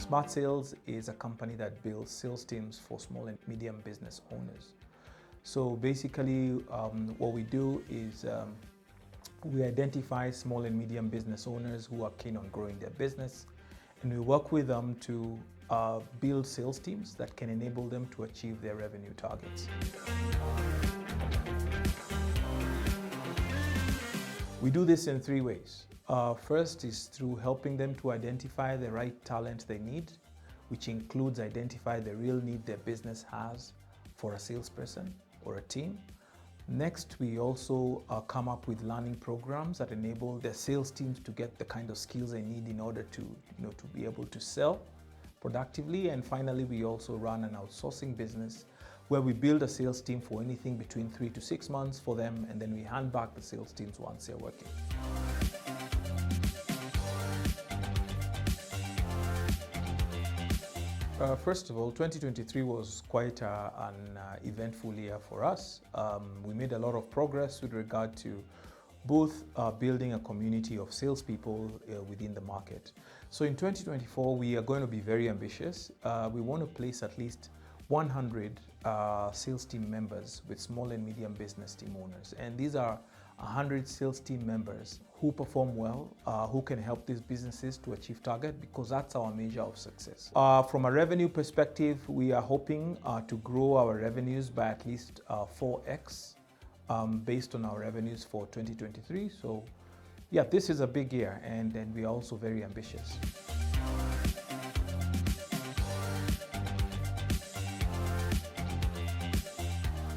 Smartsales is a company that builds sales teams for small and medium business owners. So basically what we do is we identify small and medium business owners who are keen on growing their business, and we work with them to build sales teams that can enable them to achieve their revenue targets. We do this in three ways. First is through helping them to identify the right talent they need, which includes identify the real need their business has for a salesperson or a team. Next, we also come up with learning programs that enable their sales teams to get the kind of skills they need in order to be able to sell productively. And finally, we also run an outsourcing business where we build a sales team for anything between 3 to 6 months for them, and then we hand back the sales teams once they're working. First of all, 2023 was quite an eventful year for us. We made a lot of progress with regard to both building a community of salespeople within the market. So in 2024, we are going to be very ambitious. We want to place at least 100 sales team members with small and medium business team owners. And these are 100 sales team members who perform well, who can help these businesses to achieve target, because that's our measure of success. From a revenue perspective, we are hoping to grow our revenues by at least 4x based on our revenues for 2023. So yeah, this is a big year, and we are also very ambitious.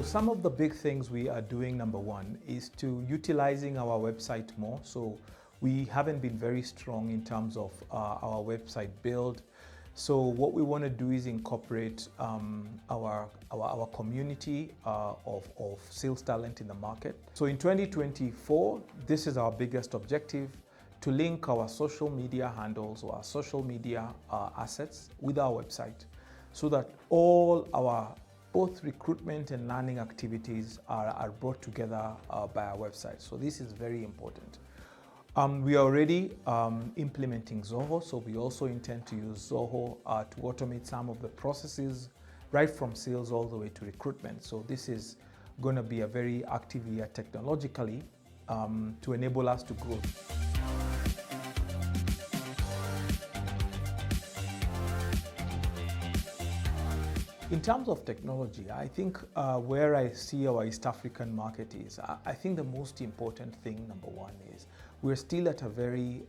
Some of the big things we are doing, number one, is to utilizing our website more. So we haven't been very strong in terms of our website build. So what we want to do is incorporate our community of sales talent in the market. So in 2024, this is our biggest objective, to link our social media handles or our social media assets with our website, so that all our both recruitment and learning activities are brought together by our website. So this is very important. We are already implementing Zoho, so we also intend to use Zoho to automate some of the processes right from sales all the way to recruitment. So this is going to be a very active year technologically to enable us to grow. In terms of technology, I think where I see our East African market is, I think the most important thing, number one, is we're still at a very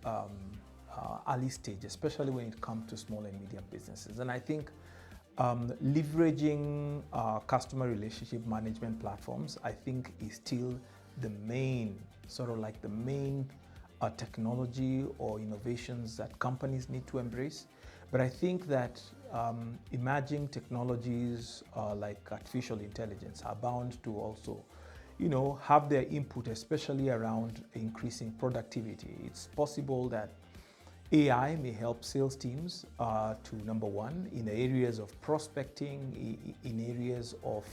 early stage, especially when it comes to small and medium businesses. And I think leveraging customer relationship management platforms, I think, is still the main, technology or innovations that companies need to embrace. But I think that emerging technologies like artificial intelligence are bound to also, have their input, especially around increasing productivity. It's possible that AI may help sales teams to, number one, in the areas of prospecting, in areas of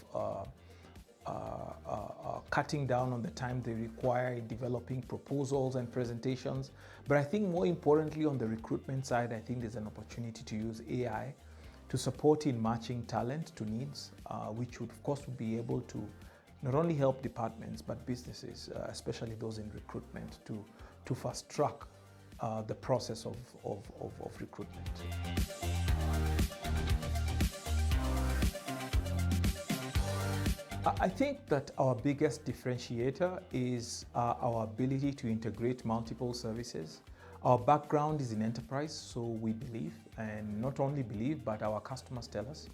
cutting down on the time they require in developing proposals and presentations. But I think more importantly, on the recruitment side, I think there's an opportunity to use AI to support in matching talent to needs, which would, of course, be able to not only help departments, but businesses, especially those in recruitment, to fast track the process of recruitment. I think that our biggest differentiator is our ability to integrate multiple services. Our background is in enterprise, so we believe, and not only believe, but our customers tell us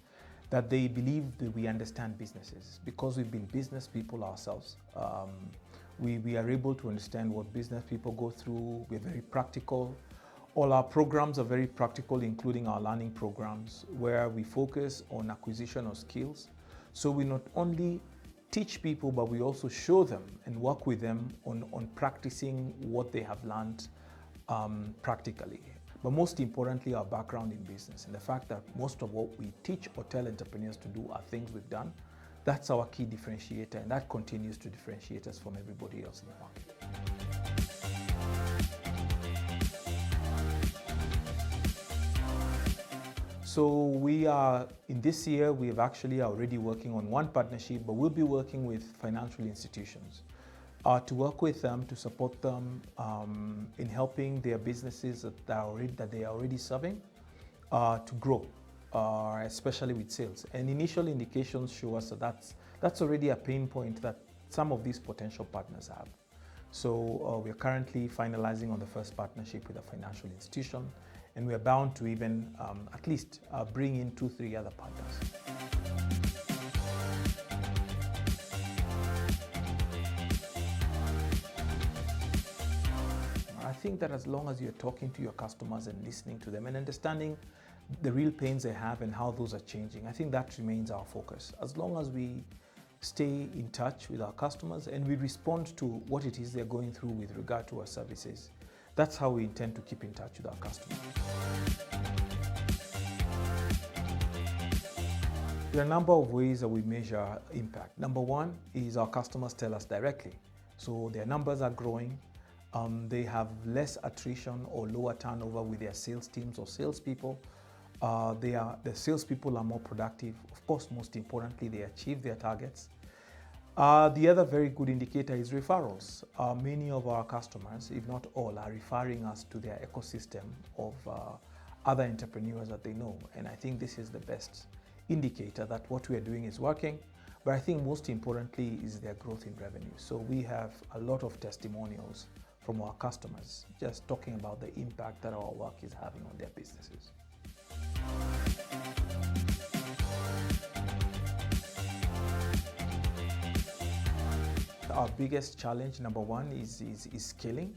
that they believe that we understand businesses because we've been business people ourselves. We are able to understand what business people go through. We're very practical. All our programs are very practical, including our learning programs, where we focus on acquisition of skills. So we not only teach people, but we also show them and work with them on practicing what they have learned practically. But most importantly, our background in business and the fact that most of what we teach or tell entrepreneurs to do are things we've done. That's our key differentiator, and that continues to differentiate us from everybody else in the market. So we are, in this year, we have actually already working on one partnership, but we'll be working with financial institutions to work with them, to support them in helping their businesses that they are already serving to grow, especially with sales. And initial indications show us that that's already a pain point that some of these potential partners have. So we're currently finalizing on the first partnership with a financial institution, and we're bound to even at least bring in 2-3 other partners. I think that as long as you're talking to your customers and listening to them and understanding the real pains they have and how those are changing, I think that remains our focus. As long as we stay in touch with our customers and we respond to what it is they're going through with regard to our services, that's how we intend to keep in touch with our customers. There are a number of ways that we measure impact. Number one is our customers tell us directly. So their numbers are growing. They have less attrition or lower turnover with their sales teams or salespeople. The salespeople are more productive. Of course, most importantly, they achieve their targets. The other very good indicator is referrals. Many of our customers, if not all, are referring us to their ecosystem of other entrepreneurs that they know. And I think this is the best indicator that what we are doing is working. But I think most importantly is their growth in revenue. So we have a lot of testimonials from our customers just talking about the impact that our work is having on their businesses. Our biggest challenge, number one, is scaling.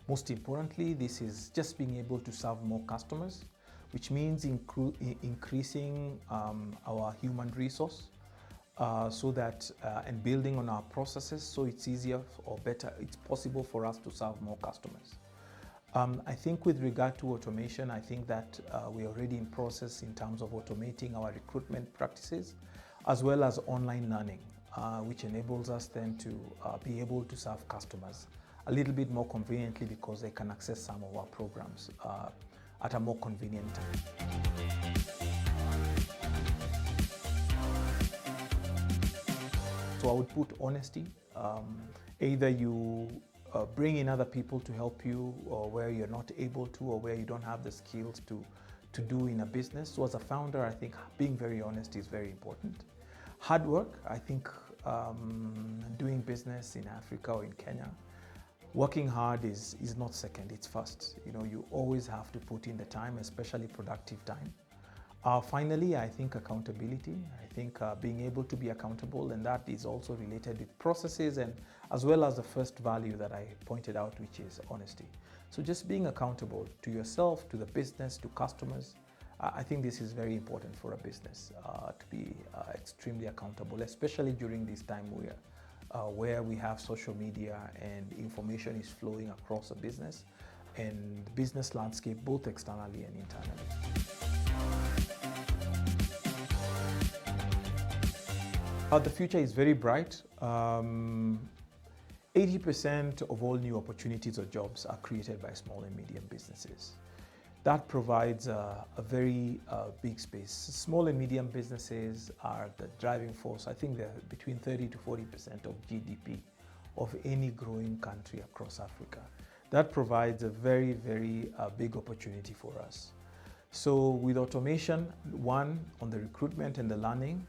Most importantly, this is just being able to serve more customers, which means increasing our human resource so that and building on our processes so it's easier or better, it's possible for us to serve more customers. I think with regard to automation, I think that we're already in process in terms of automating our recruitment practices as well as online learning, which enables us then to be able to serve customers a little bit more conveniently because they can access some of our programs at a more convenient time. So I would put honesty. Either you bring in other people to help you, or where you're not able to, or where you don't have the skills to do in a business. So as a founder, I think being very honest is very important. Hard work, I think doing business in Africa or in Kenya, working hard is not second, it's first. You know, you always have to put in the time, especially productive time. Finally, I think accountability. I think being able to be accountable, and that is also related with processes and as well as the first value that I pointed out, which is honesty. So just being accountable to yourself, to the business, to customers. I think this is very important for a business to be extremely accountable, especially during this time where we have social media and information is flowing across a business and business landscape, both externally and internally. The future is very bright. 80% of all new opportunities or jobs are created by small and medium businesses. That provides a very big space. Small and medium businesses are the driving force. I think they're between 30 to 40% of GDP of any growing country across Africa. That provides a very, very big opportunity for us. So with automation, one, on the recruitment and the learning,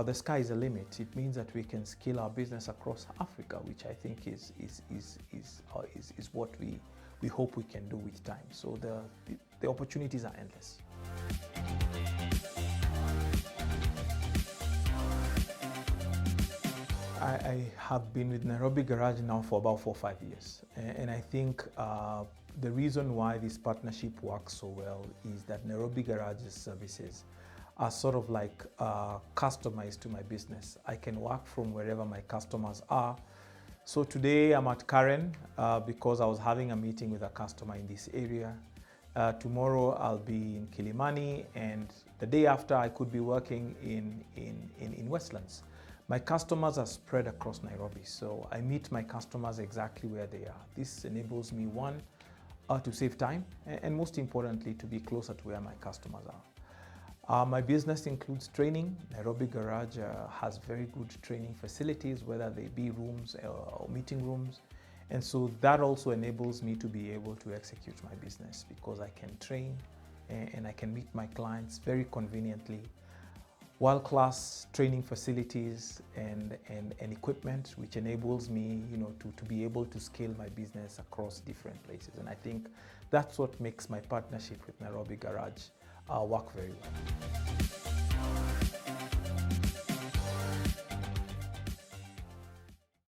the sky is the limit. It means that we can scale our business across Africa, which I think is what we hope we can do with time. So the opportunities are endless. I have been with Nairobi Garage now for about 4 or 5 years. And I think the reason why this partnership works so well is that Nairobi Garage's services are sort of like customized to my business. I can work from wherever my customers are. So today I'm at Karen because I was having a meeting with a customer in this area. Tomorrow I'll be in Kilimani, and the day after I could be working in Westlands. My customers are spread across Nairobi, so I meet my customers exactly where they are. This enables me, one, to save time, and most importantly, to be closer to where my customers are. My business includes training. Nairobi Garage has very good training facilities, whether they be rooms or meeting rooms. And so that also enables me to be able to execute my business, because I can train and I can meet my clients very conveniently. World-class training facilities and equipment, which enables me, to be able to scale my business across different places. And I think that's what makes my partnership with Nairobi Garage work very well.